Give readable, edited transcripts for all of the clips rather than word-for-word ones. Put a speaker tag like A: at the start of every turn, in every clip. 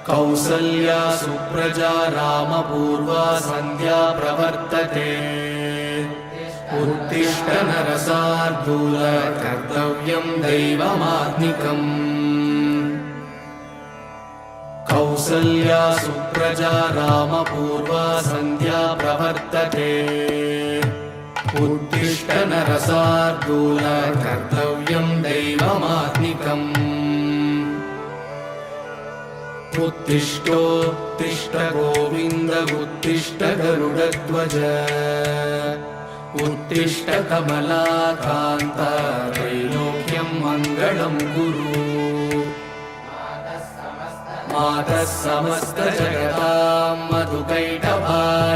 A: कौसल्या सुप्रजा रामपूर्वा सन्ध्या प्रवर्तते। उत्तिष्ठ नरशार्दूल कर्तव्यं दैवमात्मिकम्। कौसल्या सुप्रजा रामपूर्वा सन्ध्या प्रवर्तते। उत्तिष्ठ नरशार्दूल कर्तव्यं दैवमात्मिकम्। उत्तिष्ठोत्तिष्ठ गोविन्द उत्तिष्ठ गरुडध्वज। उत्तिष्ठ कमलाकान्त त्रैलोक्यं मङ्गलं कुरु। मातः समस्त जगतां मधुकैटभारेः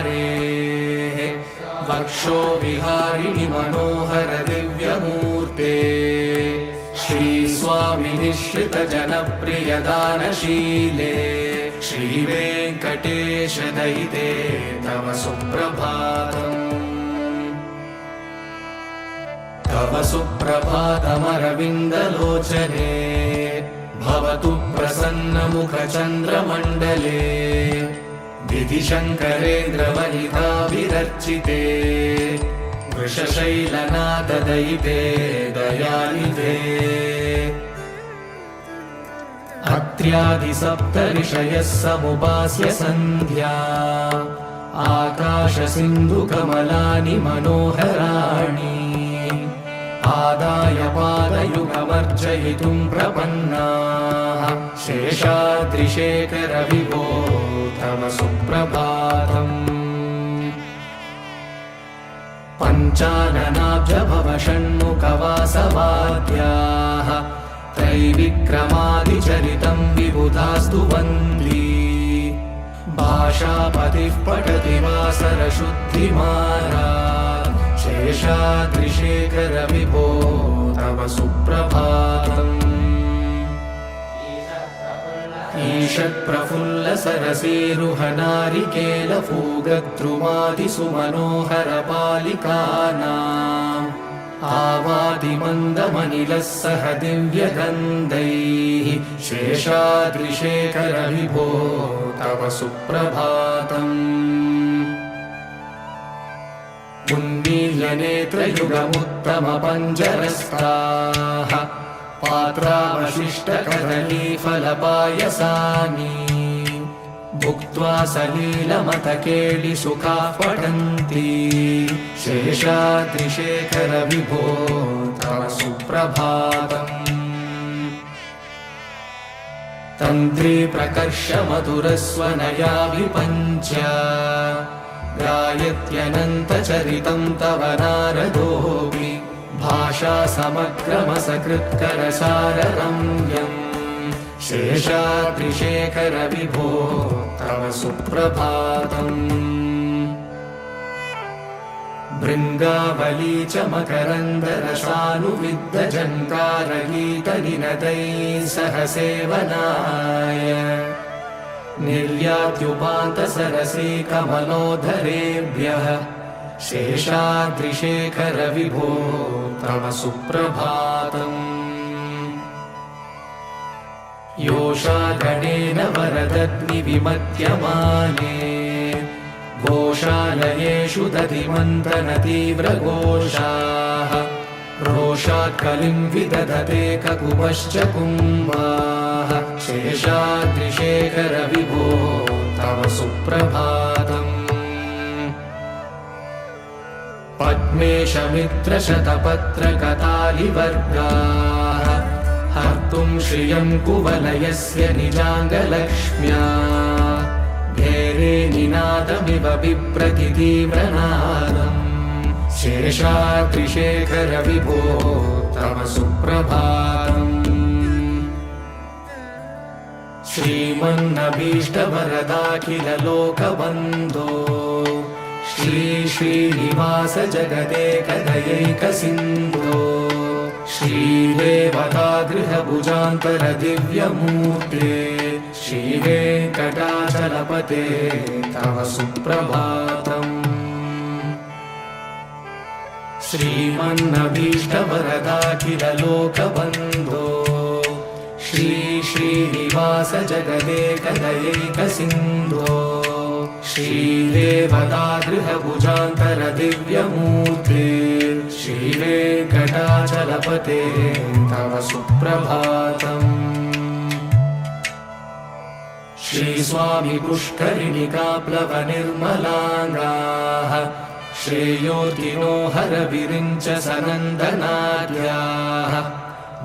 A: वक्षो विहारिणि मनोहर दिव्यमूर्ते। श्रीस्वामि निःश्रित जनप्रिय दानशीले श्रीवेङ्कटेश दयिते तव सुप्रभातम्। तव सुप्रभातमरविन्दलोचने भवतु प्रसन्नमुखचन्द्रमण्डले। विधिशङ्करेन्द्रवनिताभिरर्चिते वृषशैलनाथदयिते दयानिधे। अत्र्यादिसप्तऋषयः समुपास्य सन्ध्या आकाशसिन्धुकमलानि मनोहराणि। आदाय पादयुगमर्चयितुं प्रपन्नाः शेषाद्रिशेखर विभो तव सुप्रभातम्। पञ्चाननाब्ज भव षण्मुखवासवाद्याः त्रैविक्रमादिचरितं विबुधास्तु वन्दी। भाषापतिः पठति वासरशुद्धिमारा शेषाद्रिशेखर विभो तव सुप्रभातम्। ईषत्प्रफुल्ल सरसीरुहनारिकेलफूगद्रुमादिसुमनोहर पालिकानाम् आवादिमन्दमनिलः सह दिव्यगन्धैः शेषाद्रिशेखर विभो तव सुप्रभातम्। उन्मील्यनेत्रयुगमुत्तमपञ्जरस्ताः पात्रावशिष्टकदलीफलपायसानि भुक्त्वा सलीलमतकेलिसुखाः पठन्ति शेषाद्रिशेखर विभो तव सुप्रभातम्। तन्त्री प्रकर्ष मधुरस्वनया विपञ्च गायत्यनन्तचरितं तव नारदोऽपि। भाषा समग्रमसकृत्करसाररम्यम् शेषाद्रिशेखर विभो तव सुप्रभातम्। भृङ्गावली च मकरन्दरसानुविद्धझङ्कारगीतनिनदैः सह सेवनाय निर्यात्युपान्तसरसी कमलोदरेभ्यः शेषाद्रिशेखर विभो तव सुप्रभातम्। योषागणेन वरदग्निविमत्यमाने घोषालयेषु दधिमन्तनतीव्रघोषाः रोषात् कलिं विदधते ककुभश्च कुम्भाः शेषाद्रिशेखर विभो तव सुप्रभातम्। पद्मेशमित्रशतपत्रकतालिवर्गाः हर्तुं श्रियं कुवलयस्य निजाङ्गलक्ष्म्या घेरे निनादमिव बिभ्रति तीव्रनादम् शेषाद्रिशेखर विभो तव सुप्रभातम्। श्रीमन्नभीष्टवरदाखिल लोकबन्धो श्री श्रीनिवास जगदेकदयैकसिन्धो श्रीदेवतागृहभुजान्तर दिव्यमूर्ते श्रीवेङ्कटाचलपते तव सुप्रभातम्। श्रीमन्नभीष्टवरदाखिललोकबन्धो श्री श्रीनिवास जगदेकदयैकसिन्धो श्रीदेवतागृहभुजान्तरदिव्यमूर्ते श्रीवेङ्कटाचलपते तव सुप्रभातम्। श्रीस्वामी पुष्करिणिकाप्लवनिर्मलाङ्गाः श्रेयोतिनो हरविरिञ्च सनन्दनाद्याः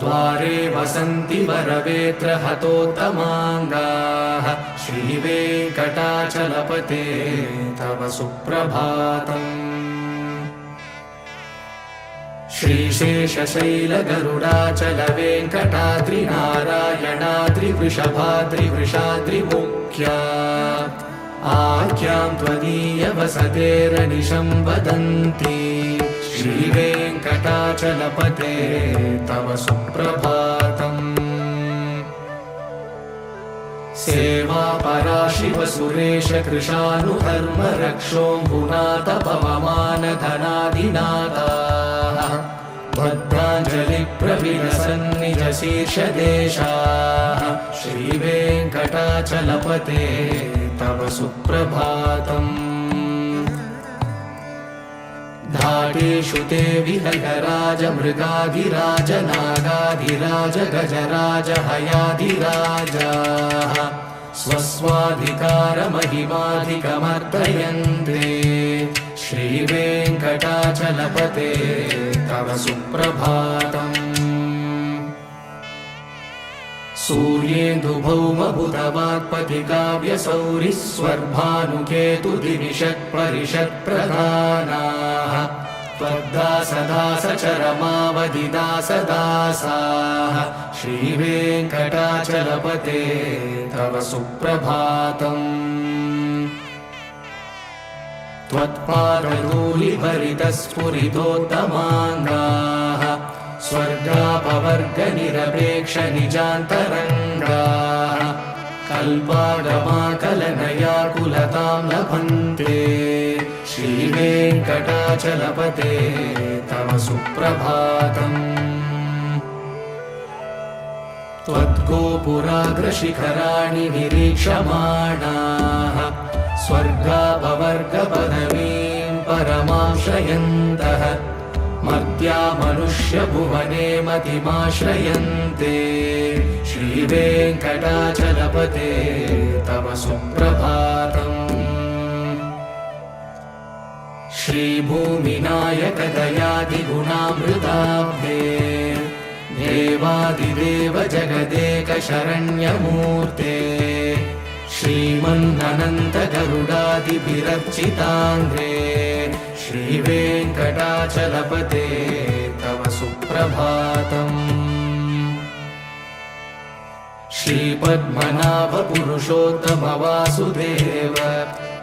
A: द्वारे वसन्ति वरवेत्र हतोत्तमाङ्गाः श्रीवेङ्कटाचलपते तव सुप्रभातम्। श्रीशेषशैलगरुडाचलवेङ्कटाद्रिनारायणाद्रिवृषभाद्रिवृषाद्रिमुख्या आख्यां त्वदीयवसतेरनिशं वदन्ति श्रीवेङ्कटाचलपते तव सुप्रभातम्। सेवापराशिवसुरेश कृशानुधर्म रक्षोऽम्बुनाथ पवमानधनादिनाथाः भद्राञ्जलिप्रविलसन्निजशीर्षदेशाः श्रीवेङ्कटाचलपते तव सुप्रभातम्। घाटेषु ते विहगराज मृगाधिराज नागाधिराज गजराज हयाधिराजाः स्वस्वाधिकारमहिमाधिकमर्दयन्ते श्रीवेङ्कटाचलपते तव सुप्रभातम्। सूर्येन्दुभौमबुधवाक्पतिकाव्यसौरिस्वर्भानुकेतुदिविषत्परिषत्प्रधानाः त्वद्दासदासचरमावधिदासदासाः श्रीवेङ्कटाचलपते तव सुप्रभातम्। त्वत्पादधूलिभरितस्फुरितोत्तमाङ्गाः स्वर्गापवर्गनिरपेक्षनिजान्तरङ्गाः कल्पागमाकलनयाकुलतां लभन्ते श्रीवेङ्कटाचलपते तव सुप्रभातम्। त्वद्गोपुराग्रशिखराणि निरीक्षमाणाः स्वर्गापवर्गपदवीं परमां श्रयन्तः मर्त्या मनुष्यभुवने मतिमाश्रयन्ते श्रीवेङ्कटाचलपते तव सुप्रभातम्। श्रीभूमिनायकदयादिगुणामृताब्धे देवादिदेव जगदेकशरण्यमूर्ते श्रीमन्ननन्तगरुडादिभिरर्चिताङ्घ्रे श्रीवेङ्कटाचलपते तव सुप्रभातम्। श्रीपद्मनाभपुरुषोत्तमवासुदेव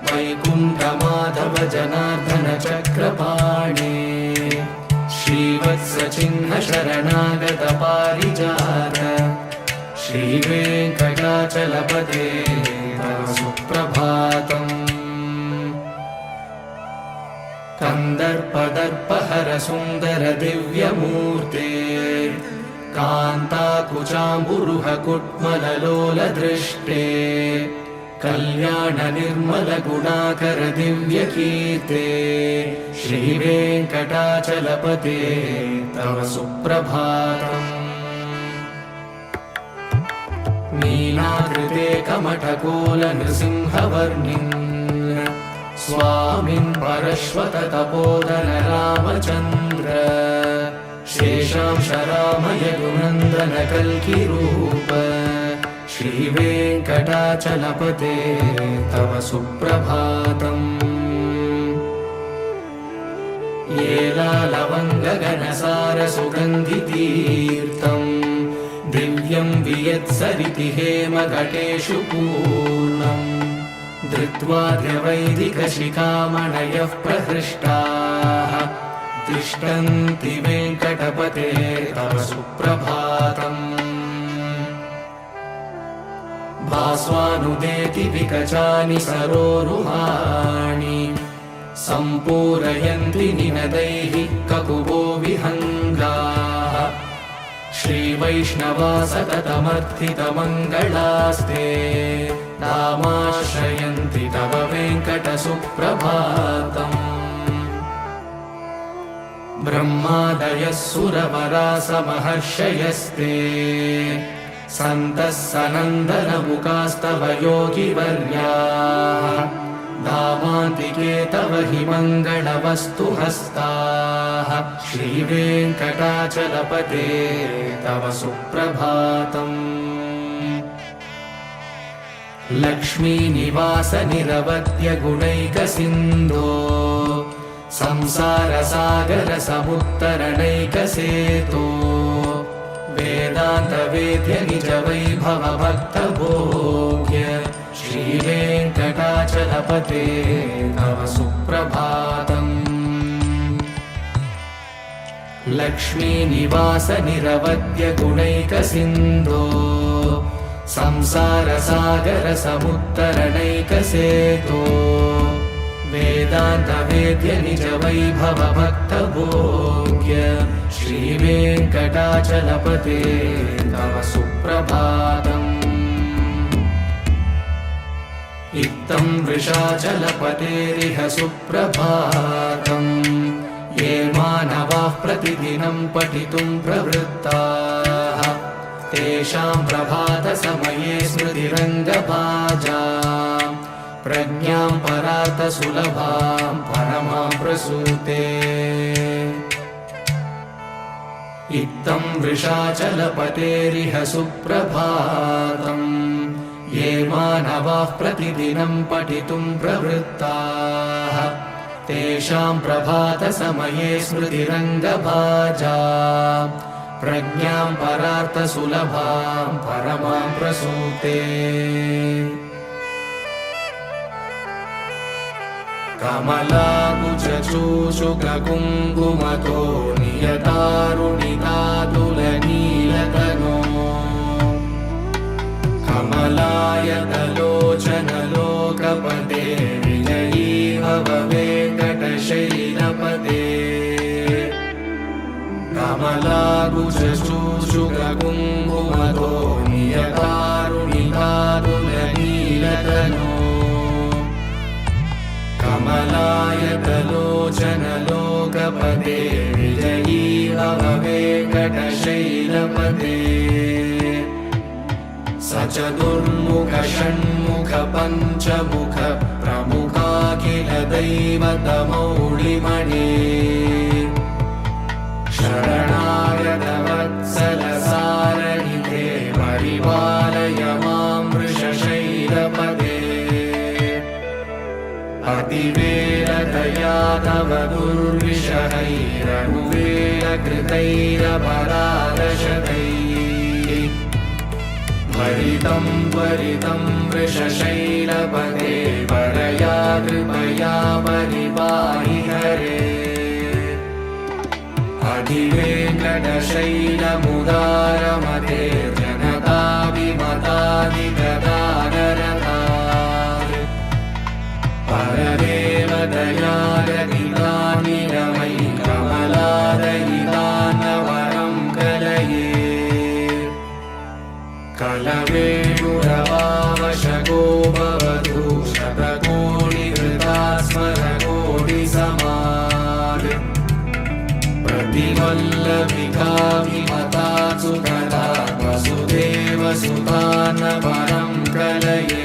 A: वैकुण्ठमाधव जनार्दन चक्रपाणे श्रीवत्सचिह्न शरणागत पारिजात श्रीवेङ्कटाचलपते तव सुप्रभातम्। कन्दर्पदर्पहर सुन्दर दिव्यमूर्ते कान्ताकुचाम्बुरुह कुट्मललोलदृष्टे कल्याण निर्मल गुणाकर दिव्यकीर्ते श्रीवेङ्कटाचलपते तव सुप्रभातम्। नीलाकृते कमठकोल नृसिंहवर्णिन् स्वामिन् परश्वत तपोधन रामचन्द्र शेषांश रामय गुणन्दन कल्किरूप श्रीवेङ्कटाचलपते तव सुप्रभातम्। येलालवङ्गगनसार सुगन्धितीर्थम् दिव्यं वियत्सरिति हेमघटेषु पूर्णम् धृत्वाद्यवैदिकशिखामणयः प्रहृष्टाः तिष्ठन्ति वेङ्कटपते तव सुप्रभातम्। भास्वानुदेति विकचानि सरोरुहाणि सम्पूरयन्ति निनदैः ककुवो विहङ्गाः श्रीवैष्णवा सततमर्थितमङ्गलास्ते नामाश्रयन्ति तव वेङ्कटसुप्रभातम् ब्रह्मादयः सुरवरासमहर्षयस्ते सन्तः सनन्दनमुखास्तव योगिवर्याः धामान्तिके तव हि मङ्गलवस्तु हस्ताः श्रीवेङ्कटाचलपते तव सुप्रभातम् लक्ष्मीनिवास निरवध्य गुणैकसिन्धो संसारसागर समुत्तरणैकसेतो वेदान्तवेद्य निज वैभव भक्तभोग्य श्रीवेङ्कटाचलपते तव सुप्रभातम् लक्ष्मीनिवास निरवध्य गुणैकसिन्धो संसारसागर समुत्तरणैकसेतो वेदान्तवेद्य निज वैभव भक्तभोग्य श्रीवेङ्कटाचलपते तव सुप्रभातम् इत्थं वृषाचलपतेरिह सुप्रभातम् ये मानवाः प्रतिदिनं पठितुं प्रवृत्ताः तेषां प्रभातसमये स्मृतिरङ्गभाजाम् प्रज्ञां परार्थसुलभां परमां प्रसूते इत्थं वृषाचलपतेरिह सुप्रभातम् ये मानवाः प्रतिदिनं पठितुं प्रवृत्ताः तेषां प्रभातसमये स्मृतिरङ्गभाजाम् प्रज्ञां परार्थसुलभां परमां प्रसूते कमलाकुचूषुककुङ्कुमतो नियतारुणितातुलनीलतनो कमलायतलोचनलोकपते विजयी भव वेङ्कटशैलपते कमलाकुचूषुककुङ्कुमतो नियतारुणितातुलनीलतनो कमलायतलोचनलोकपते विजयी भव वेङ्कटशैलपते सचतुर्मुख षण्मुख पञ्चमुख प्रमुखाखिल दैवतमौलिमणे शरणागत वत्सल सारहिते परिपालय मां वृषशैलपते अतिवेलतया तव दुर्विषहैरनुवेलकृतैरपराधशतैः भरितं त्वरितं वृषशैलपते परया कृपया परिपाहि हरे अधिवेङ्कटशैलमुदारमते जनताभिमतादिगदानरता परदेवदयागदितानिरमयि कमलादयितान्नवरं कलये कलवेणुरवावशको भवतु शतकोटिहृता स्मरकोटिसमात् प्रतिवल्लभिकाभिमता सुखदा वसुदेवसुतान्नवरं कलये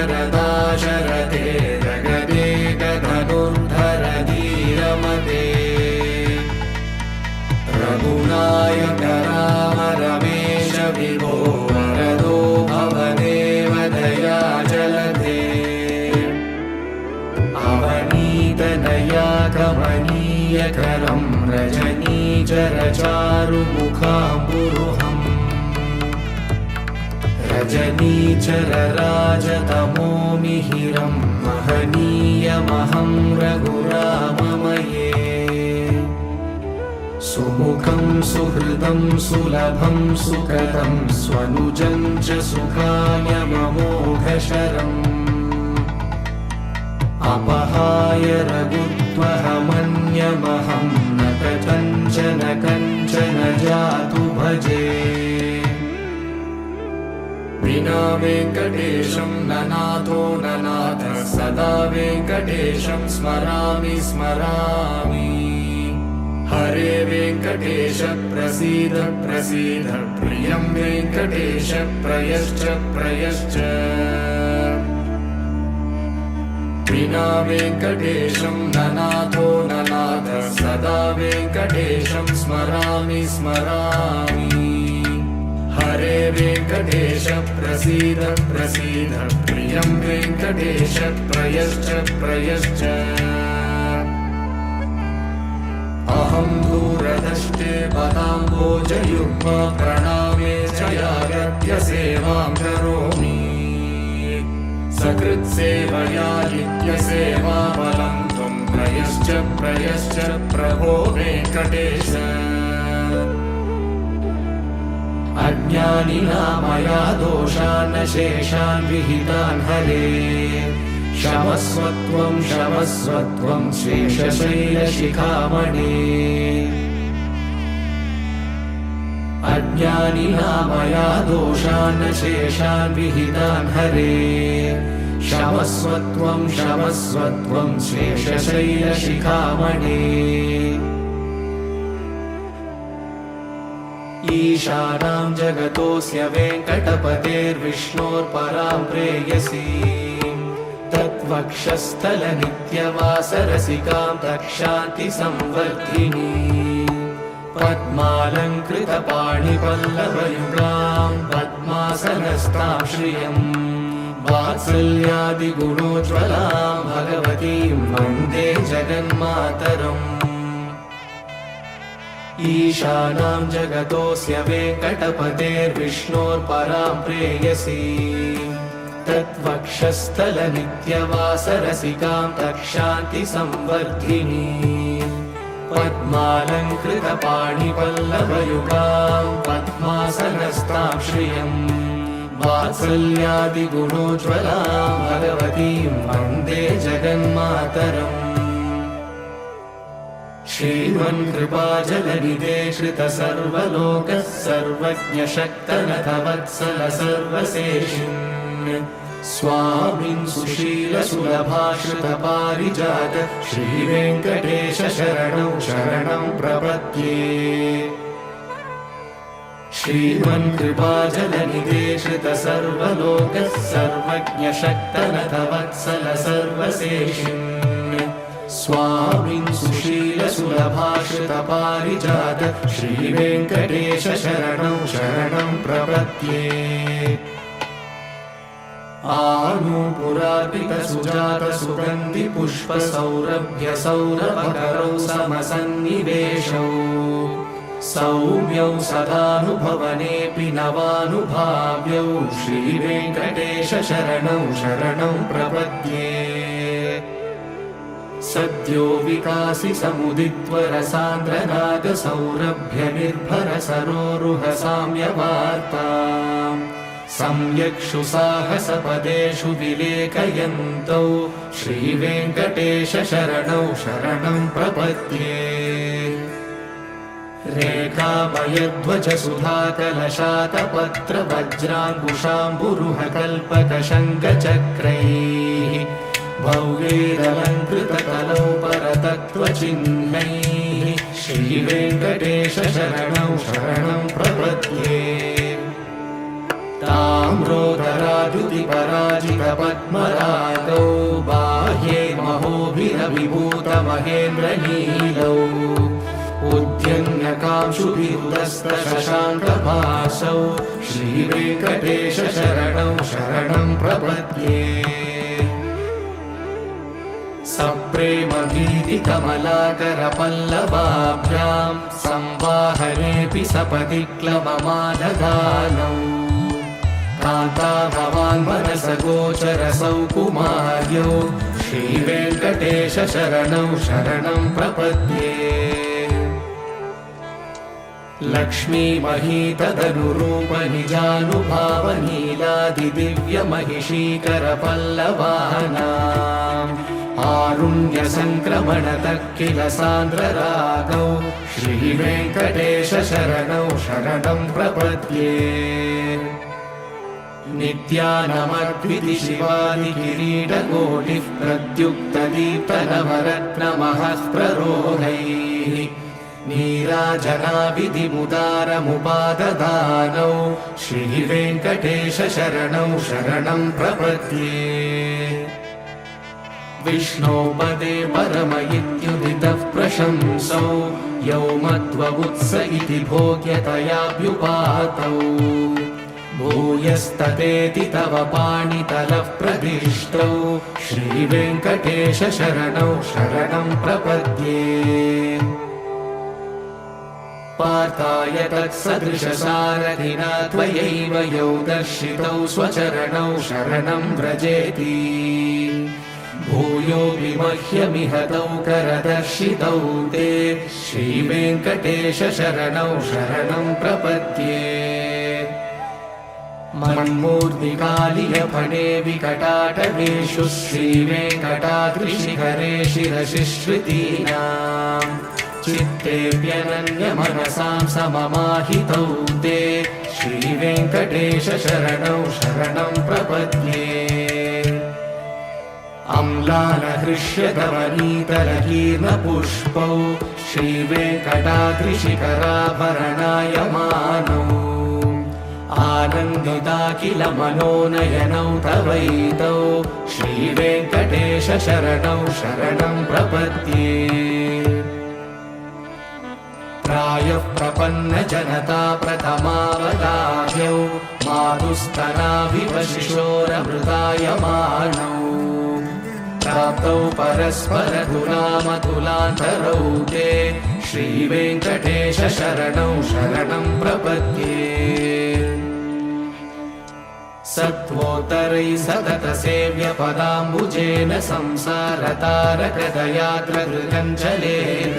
A: अभिरामगुणाकरदाशरथे जगदेकधनुर्धर धीरमते रघुनायक राम रमेश विभो वरदो भवदेव दया जलधे अवनीतनया कमनीयकरं रजनीचरचारुमुखाम्बुरुहम् रजनीचरराजतमो मिहिरं महनीयमहं रघुराममये सुमुखं सुहृदं सुलभं सुखदं स्वनुजं च सुखाय ममोघशरम् अपहा शिवाय रघुत्वहमन्यमहं न कथञ्चन कञ्चन जातु भजे विना वेङ्कटेशं ननाथो ननाथः सदा वेङ्कटेशं स्मरामि स्मरामि हरे वेङ्कटेश प्रसीद प्रसीद प्रियं वेङ्कटेश प्रयश्च प्रयश्च विना वेङ्कटेशं ननाथो ननाथः सदा वेङ्कटेशं स्मरामि स्मरामि हरे वेङ्कटेश प्रसीद प्रसीद प्रियं वेङ्कटेश प्रयश्च प्रयश्च अहं दूरदृष्टे पदाम्बोजयुग्म प्रणामे जयागत्य सेवां करोमि सकृत्सेवया नित्यसेवाफलं त्वं प्रयश्च प्रयश्च प्रभो वेङ्कटेश अज्ञानिना मया दोषान् शेषान् विहितान् हरे क्षमस्वत्वं क्षमस्वत्वं शेषशैलशिखामणे अज्ञानिना मया दोषान् शेषान् विहितान् हरे क्षमस्वत्वं क्षमस्वत्वं शेषशैलशिखामणे ईशानां जगतोऽस्य वेङ्कटपतेर्विष्णोर्परां प्रेयसीं तत्वक्षस्थलनित्यवासरसिकां तक्षान्तिसंवर्धिनी पद्मालङ्कृतपाणिपल्लवयुगां पद्मासनस्तां श्रियं वात्सल्यादिगुणोज्ज्वलां भगवतीं वन्दे जगन्मातरम् ईशानां जगतोऽस्य वेङ्कटपतेर्विष्णोर्परां प्रेयसीं तत्वक्षस्थलनित्यवासरसिकां तक्षान्तिसंवर्धिनी पद्मालङ्कृतपाणिपल्लवयुगां पद्मासनस्तां श्रियं वात्सल्यादिगुणोज्ज्वलां भगवतीं वन्दे जगन्मातरम् श्रीमन्कृपाजलनिधे श्रितसर्वलोकः सर्वज्ञशक्तनतवत्सल सर्वशेषिन् स्वामिन् सुशीलसुलभाश्रितपारिजात श्रीवेङ्कटेश शरणं शरणं प्रपद्ये श्रीमन्कृपाजलनिधे श्रितसर्वलोकः सर्वज्ञशक्तनतवत्सल सर्वशेषिन् स्वामिन् सुशीलसुलभाश्रितपारिजात श्रीवेङ्कटेश शरणं शरणं प्रपद्ये आनूपुरार्पितसुजातसुगन्धिपुष्पसौरभ्यसौरभकरौ समसन्निवेशौ सौम्यौ सदानुभवनेऽपि नवानुभाव्यौ श्रीवेङ्कटेश शरणं शरणं प्रपद्ये सद्यो विकासि समुदित्वरसान्द्रनागसौरभ्यनिर्भरसरोरुहसाम्यवार्ताम् सम्यक्षु साहसपदेषु विलेखयन्तौ श्रीवेङ्कटेश शरणौ शरणं प्रपद्ये रेखामयध्वजसुधाकलशातपत्रवज्राङ्कुशाम्बुरुहकल्पकशङ्खचक्रैः भव्यैरलङ्कृतकलौ परतत्त्वचिह्नैः श्रीवेङ्कटेश शरणं शरणं प्रपद्ये ताम्रोदराद्युतिपराजितपद्मरागौ बाह्ये महोभिरविभूतमहेन्द्रनीलौ उद्यन्यकांशुभिरुदस्तशशाङ्कभासौ श्रीवेङ्कटेश शरणं शरणं प्रपद्ये सप्रेमभीतिकमलाकरपल्लवाभ्यां संवाहनेऽपि सपदि क्लवमादधानौ कान्ता भवान् मनसगोचरसौ कुमार्यौ श्रीवेङ्कटेश शरणं शरणं प्रपद्ये लक्ष्मीमहीतदनुरूपनिजानुभावनीलादिदिव्यमहिषीकरपल्लवानाम् कारुण्यसङ्क्रमणतः किल सान्द्ररागौ श्रीवेङ्कटेश शरणौ शरणं प्रपद्ये नित्यानमद्विति शिवादिकिरीटकोटिः प्रद्युक्तदीप्तनवरत्नमहः प्ररोहैः नीराजनाविधिमुदारमुपाददानौ श्रीवेङ्कटेश शरणौ शरणं प्रपद्ये विष्णोपदे परम इत्युदितः प्रशंसौ यौ मध्ववुत्स इति भोग्यतयाभ्युपातौ भूयस्ततेति तव पाणितलः प्रदिष्टौ श्रीवेङ्कटेश शरणौ शरणं प्रपद्ये पार्थाय तत्सदृशसारथिना त्वयैव यौ दर्शितौ स्वचरणौ शरणं व्रजेति भूयोऽपि मह्यमिह तौ करदर्शितौ ते श्रीवेङ्कटेश शरणौ शरणं प्रपद्ये मन्मूर्तिकालियफणे विकटाटवेषु श्रीवेङ्कटाद्रिशिखरे शिरसिश्रुतीनाम् चित्तेऽप्यनन्यमनसां सममाहितौ ते श्रीवेङ्कटेश शरणौ शरणं प्रपद्ये अम्लानहृष्यकवनीतलकीर्णपुष्पौ श्रीवेङ्कटाद्रिशिखराभरणायमानौ आनन्दिताखिल मनोनयनौ तवैतौ श्रीवेङ्कटेश शरणौ शरणं प्रपद्ये प्रायः प्रपन्नजनता प्रथमावगाह्यौ मातुस्तनाभिव शिशोरमृतायमाणौ प्राप्तौ परस्परतुलामतुलान्तरौ ते श्रीवेङ्कटेश शरणौ शरणं प्रपद्ये सत्त्वोत्तरैः सततसेव्यपदाम्बुजेन संसारतारकदयाग्रगृगञ्जलेन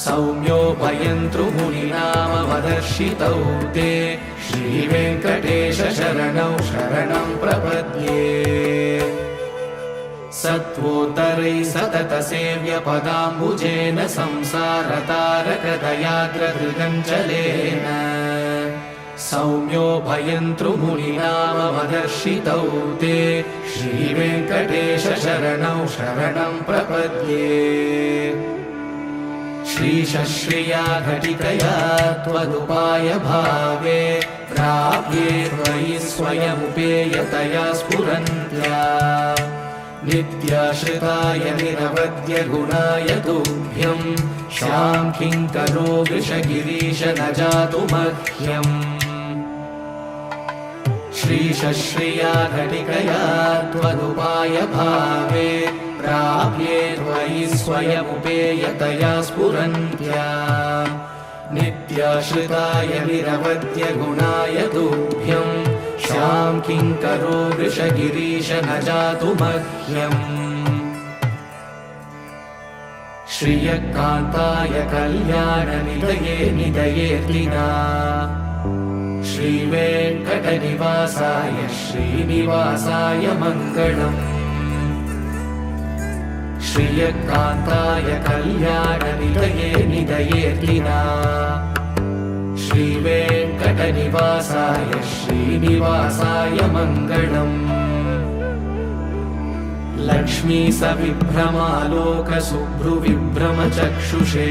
A: सौम्योपयन्तृमुनिनामवदर्शितौ ते श्रीवेङ्कटेश शरणौ शरणं प्रपद्ये सत्त्वोत्तरैः सततसेव्यपदाम्बुजेन संसारतारकदयाग्रगृगञ्जलेन सौम्योपयन्तृमुनिनामवदर्शितौ ते श्रीवेङ्कटेश शरणौ शरणं प्रपद्ये श्रीशश्रिया घटिकया त्वदुपाय भावे प्राप्ये त्वयि स्वयमुपेयतया स्फुरन्त्या नित्याश्रिताय निरवद्य गुणाय तुभ्यं शां किङ्करो वृषगिरीश न जातु मह्यम् श्रीशश्रिया घटिकया त्वदुपाय भावे प्राप्ये त्वयि स्वयमुपेयतया स्फुरन्त्या नित्याश्रिताय निरवद्य गुणाय तुभ्यं शां किङ्करो वृषगिरीश न जातु मह्यम् श्रियकान्ताय कल्याणनिधये निधयेऽर्तिना श्रीवेङ्कटनिवासाय श्रीनिवासाय मङ्गलम् श्रियकान्ताय कल्याणनिधये निधयेऽर्तिना श्रीवेङ्कटनिवासाय श्रीनिवासाय मङ्गलम् लक्ष्मी सविभ्रमालोकशुभ्रुविभ्रमचक्षुषे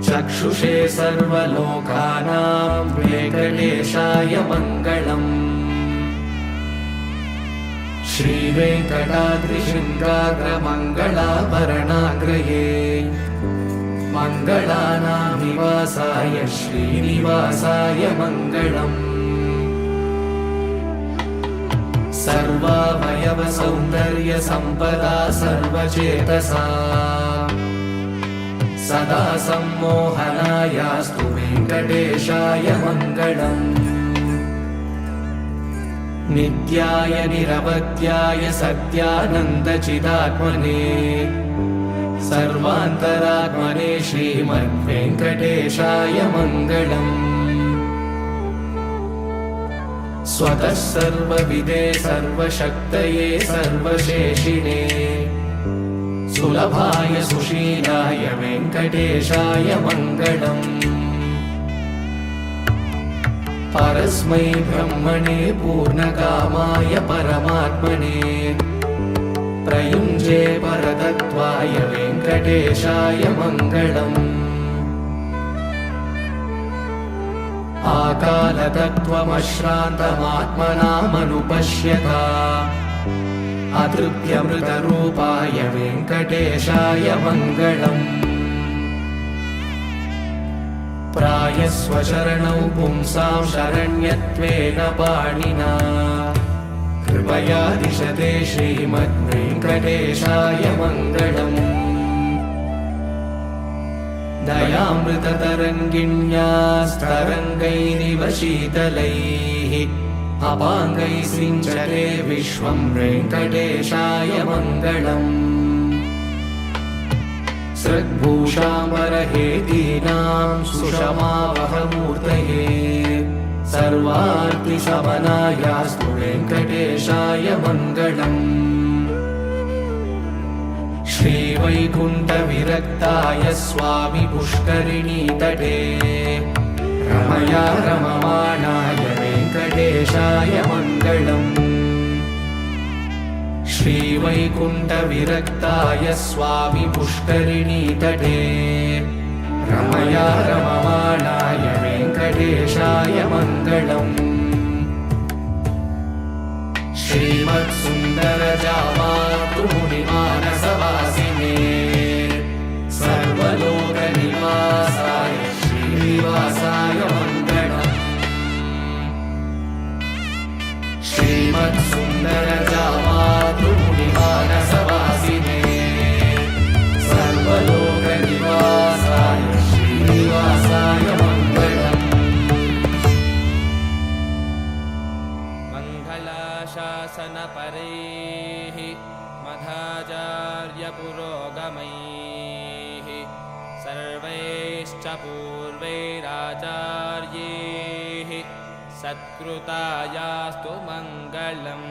A: चक्षुषे सर्वलोकानां वेङ्कटेशाय मङ्गलम् श्रीवेङ्कटाद्रिशृङ्गाग्रमङ्गलाभरणाग्रये मङ्गलानां निवासाय श्रीनिवासाय मङ्गलम् सर्वावयवसौन्दर्यसम्पदा सर्वचेतसा सदा सम्मोहनायास्तु वेङ्कटेशाय मङ्गलम् नित्याय निरवध्याय सत्यानन्दचिदात्मने सर्वान्तरात्मने श्रीमद्वेङ्कटेशाय मङ्गलम् स्वतः सर्वविदे सर्वशक्तये सर्वशेषिणे सुलभाय सुशीलाय वेङ्कटेशाय मङ्गलम् परस्मै ब्रह्मणे पूर्णकामाय परमात्मने प्रयुञ्जे परतत्त्वाय वेङ्कटेशाय मङ्गलम् आकालतत्त्वमश्रान्तमात्मनामनुपश्यता अतृप्यमृतरूपाय वेङ्कटेशाय मङ्गलम् प्रायस्वशरणौ पुंसां शरण्यत्वेन पाणिना कृपया दिशते श्रीमद्वेङ्कटेशाय मङ्गलम् दयामृततरङ्गिण्यास्तरङ्गैरिव शीतलैः अपाङ्गैः सिञ्चते विश्वं वेङ्कटेशाय मङ्गलम् सद्भूषाम्बरहेतीनां सुषमावहमूर्तये सर्वार्तिशमनायास्तु वेङ्कटेशाय मङ्गलम् श्रीवैकुण्ठविरक्ताय स्वामि पुष्करिणीतटे रमया रममाणाय वेङ्कटेशाय मङ्गलम् श्रीवैकुण्ठविरक्ताय स्वामि पुष्करिणीतटे रमया रममाणाय वेङ्कटेशाय मङ्गलम् श्रीमत्सुन्दरजामातु मुनिमानसवासिने सर्वलोकनिवासाय श्रीनिवासाय मङ्गलम् श्रीमत्सुन्दरजामातु मुनिमानसवासिने सर्वलोकनिवासाय श्रीनिवासाय मङ्गलम्
B: शासनपरैः मध्वाचार्यपुरोगमैः सर्वैश्च पूर्वैराचार्यैः सत्कृतायास्तु मङ्गलम्।